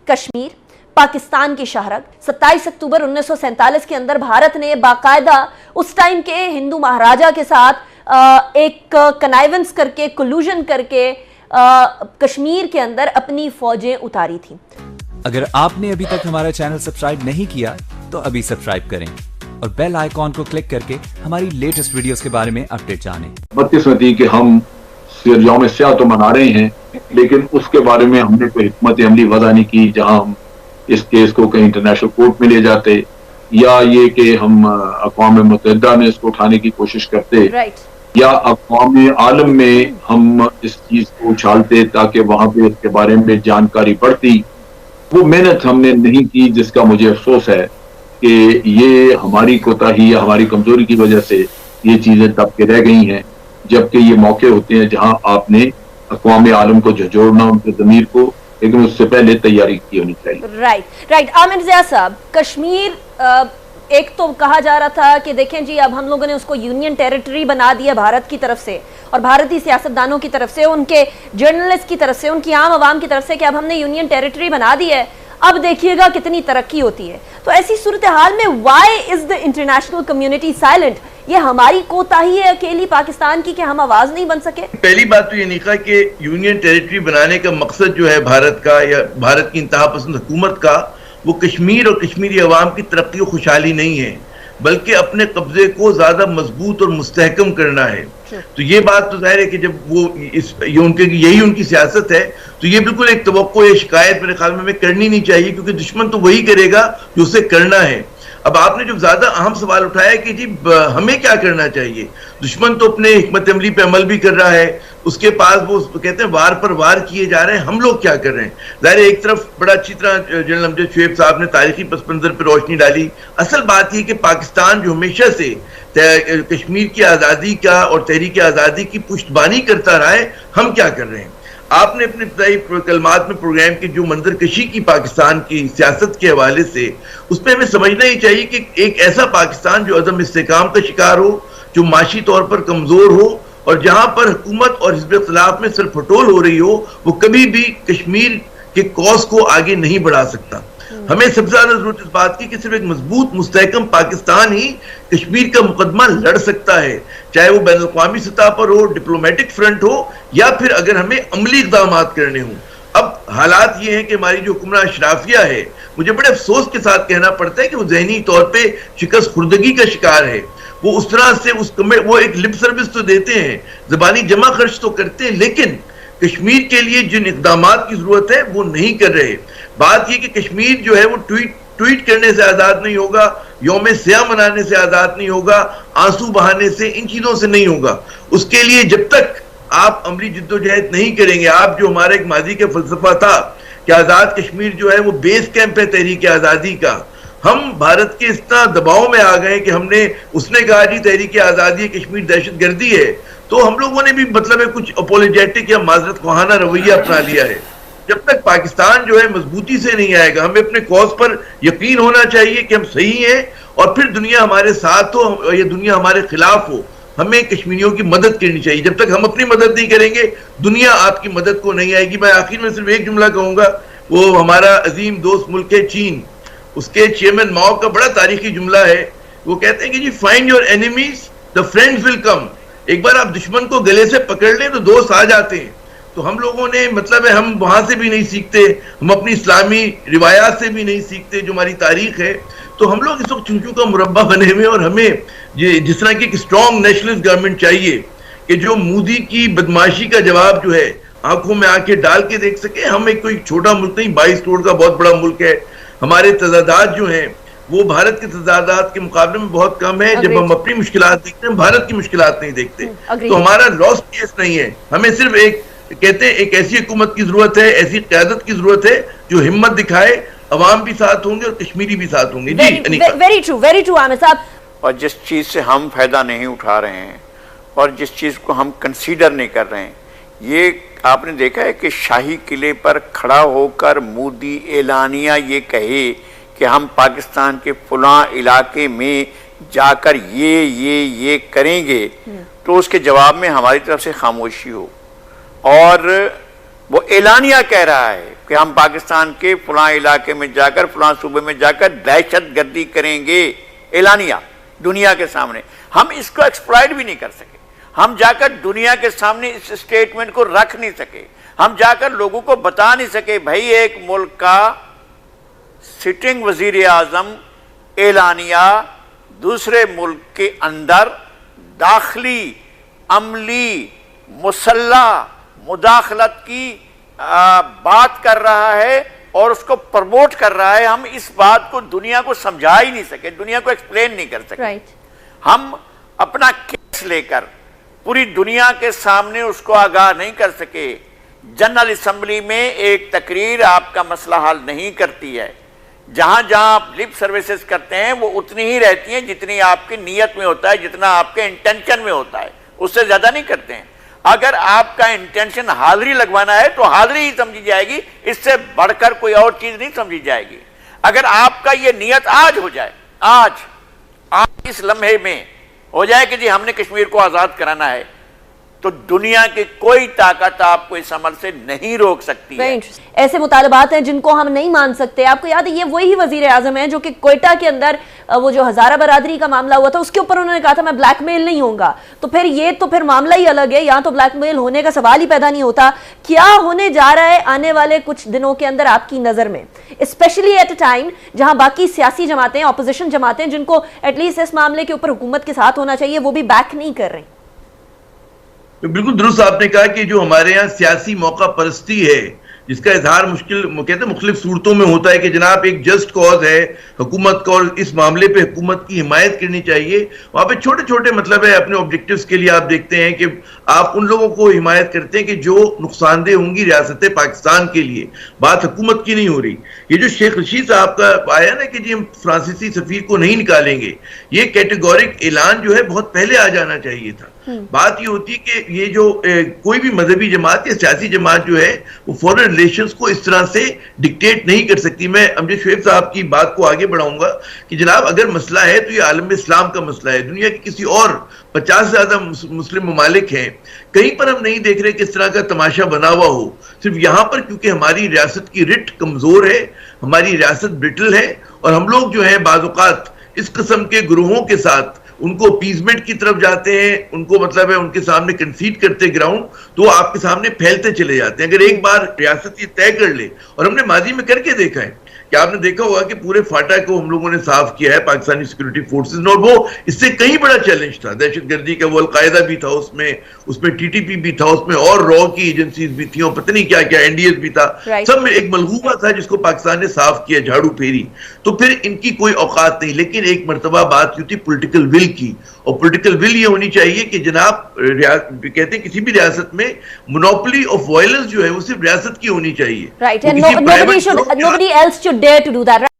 کشمیر پاکستان کی شہرت 27 اکتوبر 1947 کے اندر بھارت نے باقاعدہ اس ٹائم کے ہندو مہاراجہ کے ساتھ ایک کنائیونس کر کے کلوژن کر کے کشمیر کے اندر اپنی فوجیں اتاری تھیں. اگر آپ نے ابھی تک ہمارا چینل سبسکرائب نہیں کیا تو ابھی سبسکرائب کریں اور بیل آئیکن کو کلک کر کے ہماری لیٹسٹ ویڈیوز کے بارے میں اپڈیٹ جانیں. بدقسمتی کہ ہم یوم سیاہ تو منا رہے ہیں لیکن اس کے بارے میں ہم نے کوئی حکمت عملی وضع نہیں کی جہاں ہم اس کیس کو کہیں انٹرنیشنل کورٹ میں لے جاتے یا یہ کہ ہم اقوام متحدہ میں اس کو اٹھانے کی کوشش کرتے یا اقوام عالم میں ہم اس چیز کو اچھالتے تاکہ وہاں پہ اس کے بارے میں جانکاری بڑھتی. وہ محنت ہم نے نہیں کی جس کا مجھے افسوس ہے کہ یہ ہماری کوتاہی یا ہماری کمزوری کی وجہ سے یہ چیزیں دب کے رہ گئی ہیں جبکہ یہ موقع ہوتے ہیں جہاں آپ نے اقوام عالم کو جھنجھوڑنا ان کے ضمیر کو لیکن اس سے پہلے تیاری کی ہونی چاہیے. رائٹ عامر ضیاء صاحب کشمیر ایک تو کہا جا رہا تھا کہ دیکھیں جی اب ہم لوگوں نے اس کو یونین ٹیریٹری بنا دیا بھارت کی طرف سے اور بھارتی سیاستدانوں کی طرف سے ان کے جرنلسٹ کی طرف سے ان کی عام عوام کی طرف سے کہ اب ہم نے یونین ٹیریٹری بنا دی ہے اب دیکھیے گا کتنی ترقی ہوتی ہے. تو ایسی صورتحال میں why is the international community silent? یہ ہماری کوتاہی ہے اکیلی پاکستان کی کہ ہم آواز نہیں بن سکے؟ پہلی بات تو یہ نکلا کہ یونین ٹیریٹری بنانے کا مقصد جو ہے بھارت کا یا بھارت کی انتہا پسند حکومت کا وہ کشمیر اور کشمیری عوام کی ترقی و خوشحالی نہیں ہے بلکہ اپنے قبضے کو زیادہ مضبوط اور مستحکم کرنا ہے. تو یہ بات تو ظاہر ہے کہ جب وہ یہی ان کی سیاست ہے تو یہ بالکل ایک توقع یا شکایت میرے خیال میں ہمیں کرنی نہیں چاہیے کیونکہ دشمن تو وہی کرے گا جو اسے کرنا ہے. اب آپ نے جو زیادہ اہم سوال اٹھایا کہ جی ہمیں کیا کرنا چاہیے. دشمن تو اپنے حکمت عملی پہ عمل بھی کر رہا ہے اس کے پاس وہ کہتے ہیں وار پر وار کیے جا رہے ہیں. ہم لوگ کیا کر رہے ہیں؟ ظاہر ایک طرف بڑا اچھی طرح جنرل امجد شعیب صاحب نے تاریخی پس منظر پہ روشنی ڈالی. اصل بات یہ کہ پاکستان جو ہمیشہ سے کشمیر کی آزادی کا اور تحریک آزادی کی پشتبانی کرتا رہا ہے ہم کیا کر رہے ہیں. آپ نے اپنے ابتدائی کلمات میں پروگرام کی جو منظر کشی کی پاکستان کی سیاست کے حوالے سے اس پہ ہمیں سمجھنا ہی چاہیے کہ ایک ایسا پاکستان جو عدم استحکام کا شکار ہو جو معاشی طور پر کمزور ہو اور جہاں پر حکومت اور حزب اختلاف میں سر پھٹول ہو رہی ہو وہ کبھی بھی کشمیر کے کوس کو آگے نہیں بڑھا سکتا. ہمیں سب سے زیادہ ضرورت اس بات کی کہ صرف ایک مضبوط مستحکم پاکستان ہی کشمیر کا مقدمہ لڑ سکتا ہے چاہے وہ بین الاقوامی سطح پر ہو ڈپلومیٹک فرنٹ ہو یا پھر اگر ہمیں عملی اقدامات کرنے ہوں. اب حالات یہ ہیں کہ ہماری جو حکمراں اشرافیہ ہے مجھے بڑے افسوس کے ساتھ کہنا پڑتا ہے کہ وہ ذہنی طور پہ شکست خوردگی کا شکار ہے. وہ اس طرح سے وہ ایک لپ سروس تو دیتے ہیں زبانی جمع خرچ تو کرتے ہیں لیکن کشمیر کے لیے جن اقدامات کی ضرورت ہے وہ نہیں کر رہے. بات یہ کہ کشمیر جو ہے وہ ٹویٹ کرنے سے آزاد نہیں ہوگا یوم سیاہ منانے سے آزاد نہیں ہوگا آنسو بہانے سے ان چیزوں سے نہیں ہوگا. اس کے لیے جب تک آپ عملی جدوجہد نہیں کریں گے آپ جو ہمارے ایک ماضی کا فلسفہ تھا کہ آزاد کشمیر جو ہے وہ بیس کیمپ ہے تحریک آزادی کا ہم بھارت کے اس طرح دباؤ میں آ گئے کہ ہم نے اس نے کہا جی تحریک آزادی کشمیر دہشت گردی ہے تو ہم لوگوں نے بھی مطلب ہے کچھ اپولوجیٹک یا معذرت خواہانہ رویہ اپنا لیا ہے. جب تک پاکستان جو ہے مضبوطی سے نہیں آئے گا ہمیں اپنے کوس پر یقین ہونا چاہیے کہ ہم صحیح ہیں اور پھر دنیا ہمارے ساتھ ہو یا دنیا ہمارے خلاف ہو ہمیں کشمیریوں کی مدد کرنی چاہیے. جب تک ہم اپنی مدد نہیں کریں گے دنیا آپ کی مدد کو نہیں آئے گی. میں آخر میں صرف ایک جملہ کہوں گا وہ ہمارا عظیم دوست ملک ہے چین اس کے چیئرمین ماؤ کا بڑا تاریخی جملہ ہے. وہ کہتے ہیں کہ جی find your enemies the friends will come. ایک بار آپ دشمن کو گلے سے پکڑ لیں تو دوست آ جاتے ہیں. تو ہم لوگوں نے مطلب ہے ہم وہاں سے بھی نہیں سیکھتے ہم اپنی اسلامی روایات سے بھی نہیں سیکھتے جو ہماری تاریخ ہے. تو ہم لوگ اس وقت چونچوں کا مربع بنے ہوئے اور ہمیں جس طرح کی ایک اسٹرانگ نیشنلسٹ گورنمنٹ چاہیے کہ جو مودی کی بدماشی کا جواب جو ہے آنکھوں میں آنکھیں ڈال کے دیکھ سکے. ہم ایک کوئی چھوٹا ملک نہیں 22 کروڑ کا بہت بڑا ملک ہے. ہمارے تضادات جو ہیں وہ بھارت کے تضادات کے مقابلے میں بہت کم ہے. جب ہم اپنی مشکلات دیکھتے ہیں بھارت کی مشکلات نہیں دیکھتے تو ہمارا لاس کیس نہیں ہے. ہمیں صرف ایک کہتے ہیں ایک ایسی حکومت کی ضرورت ہے ایسی قیادت کی ضرورت ہے جو ہمت دکھائے عوام بھی ساتھ ہوں گے اور کشمیری بھی ساتھ ہوں گے. جی ویری ٹرو عامر صاحب. اور جس چیز سے ہم فائدہ نہیں اٹھا رہے ہیں اور جس چیز کو ہم کنسیڈر نہیں کر رہے ہیں یہ آپ نے دیکھا ہے کہ شاہی قلعے پر کھڑا ہو کر مودی اعلانیہ یہ کہے کہ ہم پاکستان کے فلاں علاقے میں جا کر یہ کریں گے تو اس کے جواب میں ہماری طرف سے خاموشی ہو اور وہ اعلانیہ کہہ رہا ہے کہ ہم پاکستان کے فلاں علاقے میں جا کر فلاں صوبے میں جا کر دہشت گردی کریں گے، اعلانیہ دنیا کے سامنے. ہم اس کو ایکسپلائٹ بھی نہیں کر سکے، ہم جا کر دنیا کے سامنے اس اسٹیٹمنٹ کو رکھ نہیں سکے، ہم جا کر لوگوں کو بتا نہیں سکے بھائی ایک ملک کا سٹنگ وزیر اعظم اعلانیہ دوسرے ملک کے اندر داخلی عملی مسلح مداخلت کی بات کر رہا ہے اور اس کو پروموٹ کر رہا ہے. ہم اس بات کو دنیا کو سمجھا ہی نہیں سکے، دنیا کو ایکسپلین نہیں کر سکے. ہم اپنا کیس لے کر پوری دنیا کے سامنے اس کو آگاہ نہیں کر سکے. جنرل اسمبلی میں ایک تقریر آپ کا مسئلہ حل نہیں کرتی ہے. جہاں جہاں آپ لپ سروسز کرتے ہیں وہ اتنی ہی رہتی ہیں جتنی آپ کی نیت میں ہوتا ہے، جتنا آپ کے انٹینشن میں ہوتا ہے، اس سے زیادہ نہیں کرتے ہیں. اگر آپ کا انٹینشن حاضری لگوانا ہے تو حاضری ہی سمجھی جائے گی، اس سے بڑھ کر کوئی اور چیز نہیں سمجھی جائے گی. اگر آپ کا یہ نیت آج ہو جائے، آج اس لمحے میں ہو جائے کہ جی ہم نے کشمیر کو آزاد کرانا ہے، تو دنیا کی کوئی طاقت آپ کو اس عمل سے نہیں روک سکتی ہے. ایسے مطالبات ہیں جن کو ہم نہیں مان سکتے. آپ کو یاد ہے یہ وہی وزیر اعظم ہے جو کہ کوئٹہ کے اندر وہ جو ہزارہ برادری کا معاملہ ہوا تھا اس کے اوپر انہوں نے کہا تھا میں بلیک میل نہیں ہوں گا. تو پھر یہ تو پھر معاملہ ہی الگ ہے، یہاں تو بلیک میل ہونے کا سوال ہی پیدا نہیں ہوتا. کیا ہونے جا رہا ہے آنے والے کچھ دنوں کے اندر آپ کی نظر میں، اسپیشلی ایٹ اے ٹائم جہاں باقی سیاسی جماعتیں، اپوزیشن جماعتیں جن کو ایٹ لیسٹ اس معاملے کے اوپر حکومت کے ساتھ ہونا چاہیے، وہ بھی بیک نہیں کر رہی؟ بالکل درست آپ نے کہا کہ جو ہمارے یہاں سیاسی موقع پرستی ہے جس کا اظہار کہتے ہیں مختلف صورتوں میں ہوتا ہے کہ جناب ایک جسٹ کاز ہے حکومت کا اور اس معاملے پہ حکومت کی حمایت کرنی چاہیے. وہاں پہ چھوٹے چھوٹے مطلب ہے اپنے آبجیکٹیوز کے لیے آپ دیکھتے ہیں کہ آپ ان لوگوں کو حمایت کرتے ہیں کہ جو نقصان دہ ہوں گی ریاست پاکستان کے لیے. بات حکومت کی نہیں ہو رہی. یہ جو شیخ رشید صاحب کا آیا نا کہ جی ہم فرانسیسی سفیر کو نہیں نکالیں گے، یہ کیٹیگورک اعلان جو ہے بہت پہلے آ جانا چاہیے تھا. بات یہ ہوتی ہے کہ یہ جو کوئی بھی مذہبی جماعت یا سیاسی جماعت جو ہے وہ فورن ریلیشنز کو اس طرح سے ڈکٹیٹ نہیں کر سکتی. میں امجد شعیب صاحب کی بات کو آگے بڑھاؤں گا کہ جناب اگر مسئلہ ہے تو یہ عالم اسلام کا مسئلہ ہے. دنیا کے کسی اور 50 سے زیادہ مسلم ممالک ہیں، کہیں پر ہم نہیں دیکھ رہے کہ اس طرح کا تماشا بنا ہوا ہو. صرف یہاں پر کیونکہ ہماری ریاست کی رٹ کمزور ہے، ہماری ریاست برٹل ہے، اور ہم لوگ جو ہیں بعض اوقات اس قسم کے گروہوں کے ساتھ ان کو اپیزمنٹ کی طرف جاتے ہیں، ان کو مطلب ہے ان کے سامنے کنسیڈ کرتے گراؤنڈ، تو آپ کے سامنے پھیلتے چلے جاتے ہیں. اگر ایک بار ریاست یہ طے کر لے، اور ہم نے ماضی میں کر کے دیکھا ہے کہ آپ نے دیکھا ہوگا کہ پورے فاٹا کو ہم لوگوں نے صاف کیا ہے پاکستانی سیکورٹی فورسز نے، اور وہ اس سے کہیں بڑا چیلنج تھا. دہشت گردی کا وہ القاعدہ بھی تھا اس میں ٹی ٹی پی بھی تھا، اس میں اور رو کی ایجنسیز بھی تھیں، اور پتہ نہیں کیا کیا این ڈی ایس بھی تھا. سب میں ایک ملغوبہ تھا جس کو پاکستان نے صاف کیا، جھاڑو پھیری. تو پھر ان کی کوئی اوقات نہیں. لیکن ایک مرتبہ بات کی تھی پولیٹیکل ول کی، اور پولیٹیکل ول یہ ہونی چاہیے کہ جناب کہتے ہیں کسی بھی ریاست میں مونوپلی آف وائلنس جو ہے وہ صرف ریاست کی ہونی چاہیے. Right, and nobody else should dare to do that.